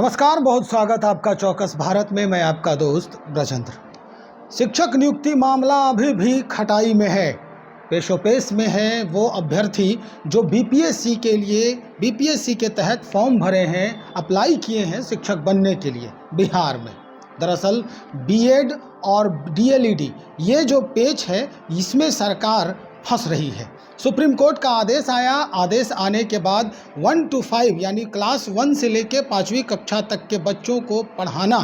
नमस्कार, बहुत स्वागत आपका चौकस भारत में। मैं आपका दोस्त ब्रजेंद्र। शिक्षक नियुक्ति मामला अभी भी खटाई में है। पेशोपेश में है वो अभ्यर्थी जो बीपीएससी के तहत फॉर्म भरे हैं, अप्लाई किए हैं शिक्षक बनने के लिए बिहार में। दरअसल बीएड और डीएलईडी ये जो पेच है, इसमें सरकार फंस रही है। सुप्रीम कोर्ट का आदेश आया। आदेश आने के बाद 1 to 5 यानी क्लास 1 से लेकर 5वीं कक्षा तक के बच्चों को पढ़ाना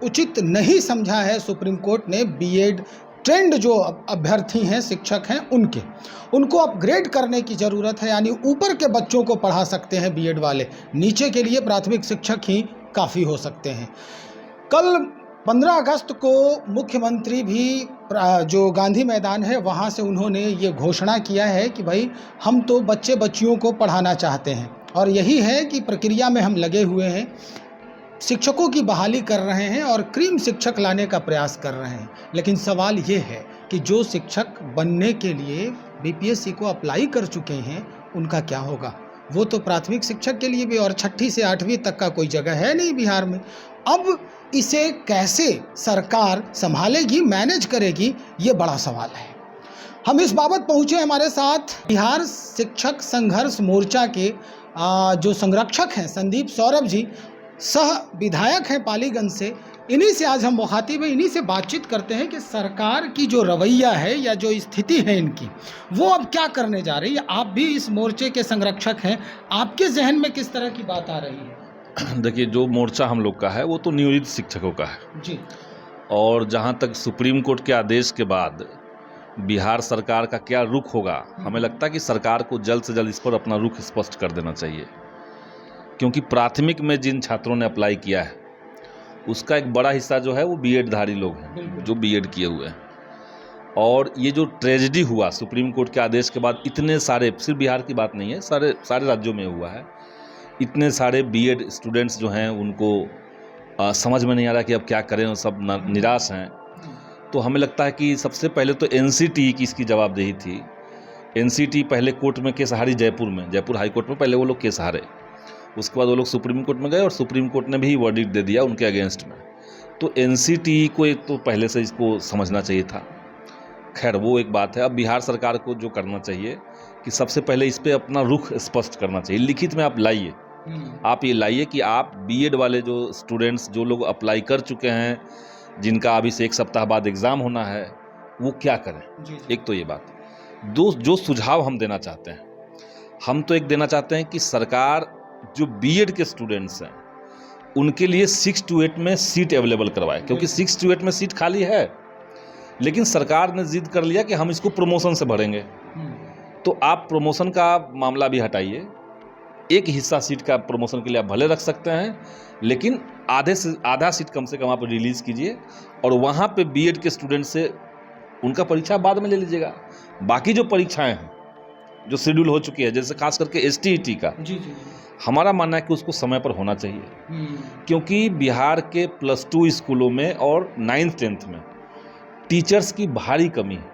उचित नहीं समझा है सुप्रीम कोर्ट ने। बीएड ट्रेंड जो अभ्यर्थी हैं, शिक्षक हैं, उनको अपग्रेड करने की ज़रूरत है, यानी ऊपर के बच्चों को पढ़ा सकते हैं बीएड वाले, नीचे के लिए प्राथमिक शिक्षक ही काफ़ी हो सकते हैं। कल 15 अगस्त को मुख्यमंत्री भी जो गांधी मैदान है वहाँ से उन्होंने ये घोषणा किया है कि भाई हम तो बच्चे बच्चियों को पढ़ाना चाहते हैं और यही है कि प्रक्रिया में हम लगे हुए हैं, शिक्षकों की बहाली कर रहे हैं और क्रीम शिक्षक लाने का प्रयास कर रहे हैं। लेकिन सवाल ये है कि जो शिक्षक बनने के लिए बीपीएससी को अप्लाई कर चुके हैं उनका क्या होगा? वो तो प्राथमिक शिक्षक के लिए भी और 6ठी से 8वीं तक का कोई जगह है नहीं बिहार में। अब इसे कैसे सरकार संभालेगी, मैनेज करेगी, ये बड़ा सवाल है। हम इस बाबत पहुँचे, हमारे साथ बिहार शिक्षक संघर्ष मोर्चा के जो संरक्षक हैं संदीप सौरभ जी, सह विधायक हैं पालीगंज से। इन्हीं से आज हम मुखातिब हैं, इन्हीं से बातचीत करते हैं कि सरकार की जो रवैया है या जो स्थिति है इनकी, वो अब क्या करने जा रही है। आप भी इस मोर्चे के संरक्षक हैं, आपके जहन में किस तरह की बात आ रही है? देखिए, जो मोर्चा हम लोग का है वो तो नियोजित शिक्षकों का है जी। और जहाँ तक सुप्रीम कोर्ट के आदेश के बाद बिहार सरकार का क्या रुख होगा, हमें लगता है कि सरकार को जल्द से जल्द इस पर अपना रुख स्पष्ट कर देना चाहिए। क्योंकि प्राथमिक में जिन छात्रों ने अप्लाई किया है उसका एक बड़ा हिस्सा जो है वो बीएड धारी लोग हैं, जो बीएड किए हुए हैं। और ये जो ट्रेजेडी हुआ सुप्रीम कोर्ट के आदेश के बाद, इतने सारे, सिर्फ बिहार की बात नहीं है, सारे राज्यों में हुआ है। इतने सारे बीएड स्टूडेंट्स जो हैं उनको समझ में नहीं आ रहा कि अब क्या करें, और सब निराश हैं। तो हमें लगता है कि सबसे पहले तो एनसीटी की इसकी जवाबदेही थी। एनसीटी पहले कोर्ट में केस हारी, जयपुर हाई कोर्ट में पहले वो लोग केस हारे, उसके बाद वो लोग सुप्रीम कोर्ट में गए और सुप्रीम कोर्ट ने भी वर्डिक्ट दे दिया उनके अगेंस्ट में। तो एनसीटी को एक तो पहले से इसको समझना चाहिए था। खैर, वो एक बात है। अब बिहार सरकार को जो करना चाहिए कि सबसे पहले इस पर अपना रुख स्पष्ट करना चाहिए। लिखित में आप लाइए, आप ये लाइए कि आप बीएड वाले जो स्टूडेंट्स, जो लोग अप्लाई कर चुके हैं, जिनका अभी से 1 सप्ताह बाद एग्ज़ाम होना है, वो क्या करें। जी। एक तो ये बात। जो सुझाव हम देना चाहते हैं, हम तो एक देना चाहते हैं कि सरकार जो बीएड के स्टूडेंट्स हैं उनके लिए 6 to 8 में सीट अवेलेबल करवाए। क्योंकि 6 to 8 में सीट खाली है, लेकिन सरकार ने जिद कर लिया कि हम इसको प्रमोशन से भरेंगे। तो आप प्रमोशन का मामला भी हटाइए, एक हिस्सा सीट का प्रमोशन के लिए आप भले रख सकते हैं, लेकिन आधे से आधा सीट कम से कम आप रिलीज़ कीजिए और वहाँ पे बीएड के स्टूडेंट से उनका परीक्षा बाद में ले लीजिएगा। बाकी जो परीक्षाएं हैं जो शेड्यूल हो चुकी है, जैसे खास करके एसटीईटी का, जी। हमारा मानना है कि उसको समय पर होना चाहिए। क्योंकि बिहार के +2 स्कूलों में और 9th 10th में टीचर्स की भारी कमी है,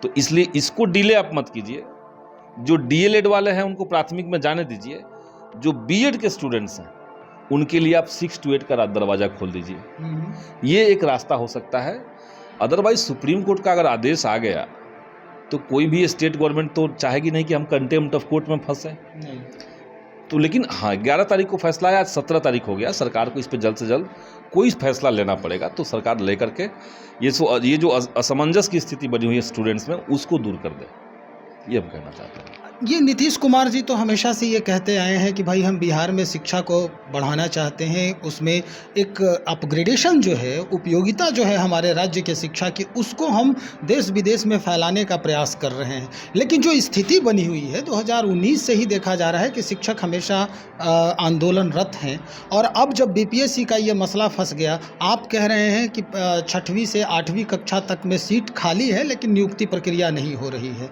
तो इसलिए इसको डिले आप मत कीजिए। जो डीएलएड वाले हैं उनको प्राथमिक में जाने दीजिए, जो बीएड के स्टूडेंट्स हैं उनके लिए आप 6 to 8 का दरवाज़ा खोल दीजिए। ये एक रास्ता हो सकता है। अदरवाइज सुप्रीम कोर्ट का अगर आदेश आ गया तो कोई भी स्टेट गवर्नमेंट तो चाहेगी नहीं कि हम कंटेम्प्ट ऑफ कोर्ट में फंसे। तो लेकिन हाँ, 11 तारीख को फैसला है, आज 17 तारीख हो गया। सरकार को इस पर जल्द से जल्द कोई फैसला लेना पड़ेगा। तो सरकार लेकर के ये जो असमंजस की स्थिति बनी हुई है स्टूडेंट्स में, उसको दूर कर दे, ये हम कहना चाहते हैं। ये नीतीश कुमार जी तो हमेशा से ये कहते आए हैं कि भाई हम बिहार में शिक्षा को बढ़ाना चाहते हैं, उसमें एक अपग्रेडेशन जो है, उपयोगिता जो है हमारे राज्य के शिक्षा की, उसको हम देश विदेश में फैलाने का प्रयास कर रहे हैं। लेकिन जो स्थिति बनी हुई है 2019 से ही देखा जा रहा है कि शिक्षक हमेशा आंदोलनरत हैं। और अब जब बीपीएससी का ये मसला फंस गया, आप कह रहे हैं कि 6वीं से 8वीं कक्षा तक में सीट खाली है लेकिन नियुक्ति प्रक्रिया नहीं हो रही है।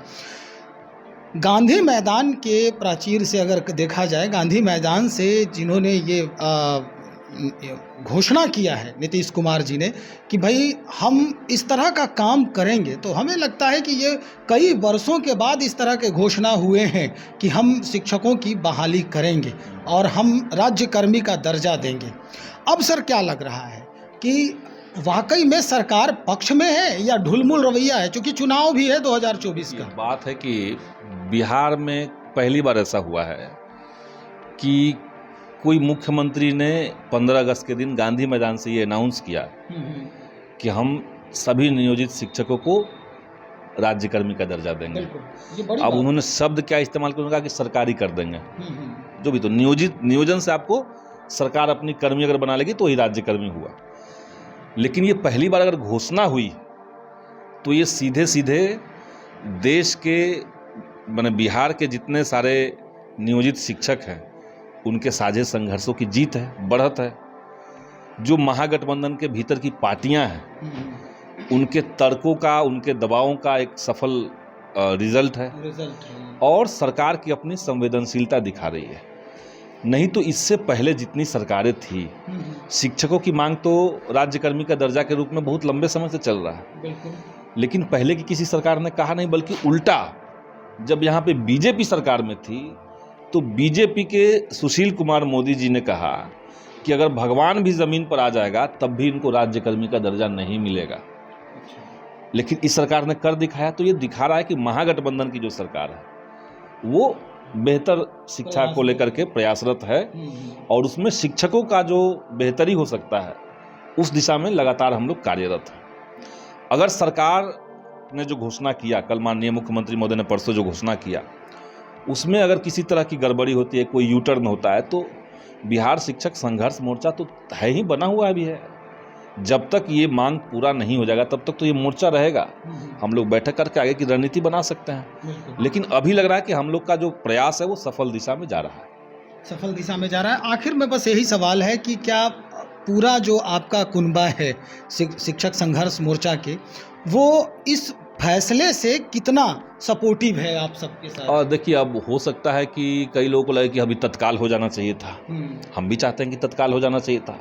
गांधी मैदान के प्राचीर से अगर देखा जाए, गांधी मैदान से जिन्होंने घोषणा किया है नीतीश कुमार जी ने कि भाई हम इस तरह का काम करेंगे, तो हमें लगता है कि ये कई वर्षों के बाद इस तरह के घोषणा हुए हैं कि हम शिक्षकों की बहाली करेंगे और हम राज्यकर्मी का दर्जा देंगे। अब सर क्या लग रहा है कि वाकई में सरकार पक्ष में है या ढुलमुल रवैया है, क्योंकि चुनाव भी है 2024 का। बात है कि बिहार में पहली बार ऐसा हुआ है कि कोई मुख्यमंत्री ने 15 अगस्त के दिन गांधी मैदान से ये अनाउंस किया कि हम सभी नियोजित शिक्षकों को राज्यकर्मी का दर्जा देंगे। अब उन्होंने शब्द क्या इस्तेमाल किया, उन्होंने कहा कि सरकारी कर देंगे। जो भी तो नियोजन से आपको सरकार अपनी कर्मी अगर बना लेगी तो ही राज्यकर्मी हुआ। लेकिन ये पहली बार अगर घोषणा हुई तो ये सीधे सीधे देश के माने बिहार के जितने सारे नियोजित शिक्षक हैं उनके साझे संघर्षों की जीत है, बढ़त है। जो महागठबंधन के भीतर की पार्टियां हैं उनके तर्कों का, उनके दबावों का एक सफल रिजल्ट है और सरकार की अपनी संवेदनशीलता दिखा रही है। नहीं तो इससे पहले जितनी सरकारें थी, शिक्षकों की मांग तो राज्यकर्मी का दर्जा के रूप में बहुत लंबे समय से चल रहा है, लेकिन पहले की किसी सरकार ने कहा नहीं, बल्कि उल्टा जब यहाँ पे बीजेपी सरकार में थी तो बीजेपी के सुशील कुमार मोदी जी ने कहा कि अगर भगवान भी ज़मीन पर आ जाएगा तब भी इनको राज्यकर्मी का दर्जा नहीं मिलेगा। लेकिन इस सरकार ने कर दिखाया। तो ये दिखा रहा है कि महागठबंधन की जो सरकार है वो बेहतर शिक्षा को लेकर के प्रयासरत है और उसमें शिक्षकों का जो बेहतरी हो सकता है उस दिशा में लगातार हम लोग कार्यरत हैं। अगर सरकार ने जो घोषणा किया, कल माननीय मुख्यमंत्री महोदय ने परसों जो घोषणा किया, उसमें अगर किसी तरह की गड़बड़ी होती है, कोई यू टर्न होता है, तो बिहार शिक्षक संघर्ष मोर्चा तो है ही, बना हुआ भी है। जब तक ये मांग पूरा नहीं हो जाएगा तब तक तो ये मोर्चा रहेगा। हम लोग बैठक करके आगे की रणनीति बना सकते हैं, लेकिन अभी लग रहा है कि हम लोग का जो प्रयास है वो सफल दिशा में जा रहा है। सफल दिशा में जा रहा है। आखिर में बस यही सवाल है कि क्या पूरा जो आपका कुनबा है शिक्षक संघर्ष मोर्चा के, वो इस फैसले से कितना सपोर्टिव है आप सबके साथ? और देखिए, अब हो सकता है कि कई लोगों को लगे कि अभी तत्काल हो जाना चाहिए था। हम भी चाहते हैं कि तत्काल हो जाना चाहिए था,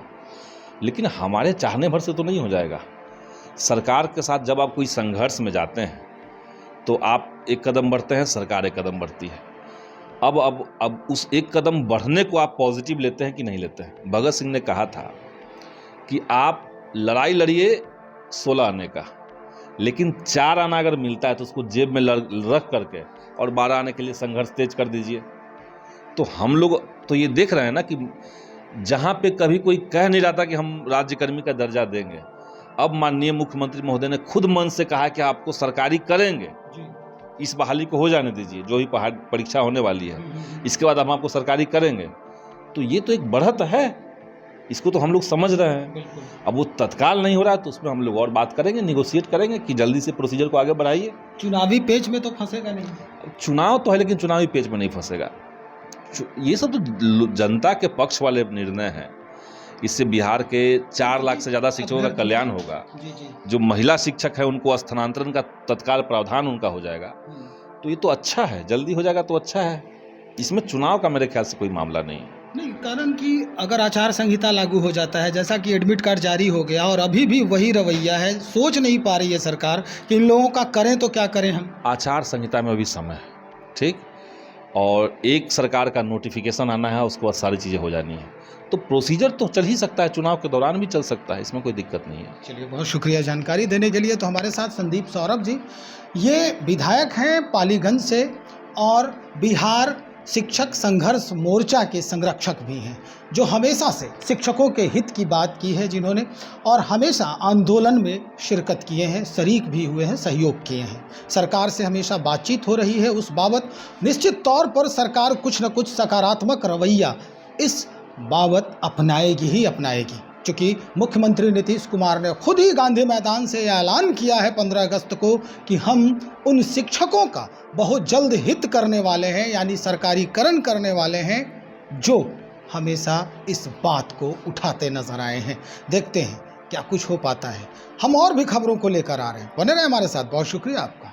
लेकिन हमारे चाहने भर से तो नहीं हो जाएगा। सरकार के साथ जब आप कोई संघर्ष में जाते हैं तो आप एक कदम बढ़ते हैं, सरकार एक कदम बढ़ती है। अब उस एक कदम बढ़ने को आप पॉजिटिव लेते हैं कि नहीं लेते हैं? भगत सिंह ने कहा था कि आप लड़ाई लड़िए 16 आने का, लेकिन 4 आना अगर मिलता है तो उसको जेब में रख करके और 12 आने के लिए संघर्ष तेज कर दीजिए। तो हम लोग तो ये देख रहे हैं ना कि जहाँ पे कभी कोई कह नहीं रहा था कि हम राज्यकर्मी का दर्जा देंगे, अब माननीय मुख्यमंत्री महोदय ने खुद मन से कहा कि आपको सरकारी करेंगे, इस बहाली को हो जाने दीजिए, जो ही परीक्षा होने वाली है, इसके बाद हम आपको सरकारी करेंगे। तो ये तो एक बढ़त है, इसको तो हम लोग समझ रहे हैं। अब वो तत्काल नहीं हो रहा है तो उसमें हम लोग और बात करेंगे, निगोशिएट करेंगे कि जल्दी से प्रोसीजर को आगे बढ़ाइए। चुनावी पेच में तो फंसेगा नहीं? चुनाव तो है, लेकिन चुनावी पेच में नहीं फंसेगा। ये सब तो जनता के पक्ष वाले निर्णय हैं। इससे बिहार के 4 लाख से ज़्यादा शिक्षकों का कल्याण होगा। जो महिला शिक्षक है उनको स्थानांतरण का तत्काल प्रावधान उनका हो जाएगा। तो ये तो अच्छा है, जल्दी हो जाएगा तो अच्छा है। इसमें चुनाव का मेरे ख्याल से कोई मामला नहीं है। नहीं, कारण कि अगर आचार संहिता लागू हो जाता है, जैसा कि एडमिट कार्ड जारी हो गया और अभी भी वही रवैया है, सोच नहीं पा रही है सरकार कि इन लोगों का करें तो क्या करें हम। आचार संहिता में अभी समय है, ठीक, और एक सरकार का नोटिफिकेशन आना है, उसके बाद सारी चीज़ें हो जानी है। तो प्रोसीजर तो चल ही सकता है, चुनाव के दौरान भी चल सकता है, इसमें कोई दिक्कत नहीं है। चलिए, बहुत शुक्रिया जानकारी देने के लिए। तो हमारे साथ संदीप सौरभ जी, ये विधायक हैं पालीगंज से और बिहार शिक्षक संघर्ष मोर्चा के संरक्षक भी हैं, जो हमेशा से शिक्षकों के हित की बात की है जिन्होंने, और हमेशा आंदोलन में शिरकत किए हैं, शरीक भी हुए हैं, सहयोग किए हैं। सरकार से हमेशा बातचीत हो रही है, उस बाबत निश्चित तौर पर सरकार कुछ न कुछ सकारात्मक रवैया इस बाबत अपनाएगी ही अपनाएगी, चूँकि मुख्यमंत्री नीतीश कुमार ने खुद ही गांधी मैदान से ऐलान किया है 15 अगस्त को कि हम उन शिक्षकों का बहुत जल्द हित करने वाले हैं, यानी सरकारीकरण करने वाले हैं, जो हमेशा इस बात को उठाते नजर आए हैं। देखते हैं क्या कुछ हो पाता है। हम और भी खबरों को लेकर आ रहे हैं, बने रहे हमारे साथ। बहुत शुक्रिया आपका।